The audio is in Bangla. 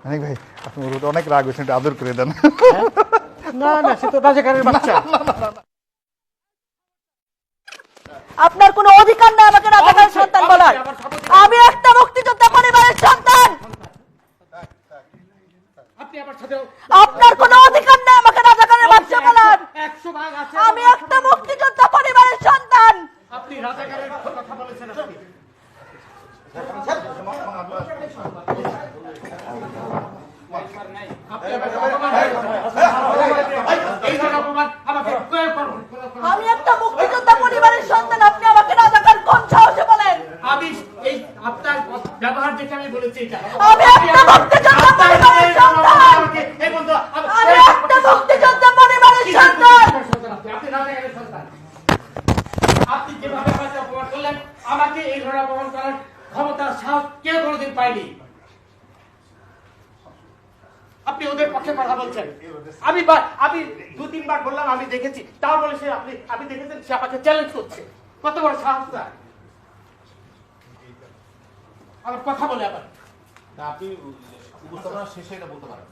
অনেক ভাই আপনি ওর উপর অনেক রাগ হয়েছেন, একটু আদর করে দেন। না না, সে তো রাজাকারের বাচ্চা। আপনার কোনো অধিকার নেই আমাকে রাজাকারের সন্তান বলার। আমি একটা মুক্তিযোদ্ধা পরিবারের সন্তান। আপনি আমার সাথে আপনার কোনো অধিকার নেই আমাকে রাজাকারের বাচ্চা বলার। 100 ভাগ আছে। আমি একটা মুক্তিযোদ্ধা পরিবারের সন্তান। আপনি রাজাকারের কথা বলেছেন। আপনি আমি একটা মুক্তিযোদ্ধা পরিবারের সন্তান, আপনি আমাকে রাজাকার কোন সাহসে বলেন? আমি এই আপনার ব্যবহার দেখে আমি বলেছি এটা। আমি একটা মুক্তিযোদ্ধা পরিবারের সন্তান। এই বন্ধু, আমি একটা মুক্তিযোদ্ধা পরিবারের সন্তান। আপনি রাজাকারের সন্তান। আপনি যেভাবে আমাকে অপমান করলেন, আমাকে এই ধরনের অপমান করার ক্ষমতা সাহস কেউ কোনোদিন পায়নি। আপনি ওদের পক্ষে কথা বলছেন। আমি 2-3 বার বললাম আমি দেখেছি, তাও বলে সে আপনি দেখেছেন, সে আমাকে চ্যালেঞ্জ করছে। কত বড় সাহস তার! আমার কথা বলে আবার আপনি উপস্থাপনা শেষে এটা বলতে পারেন।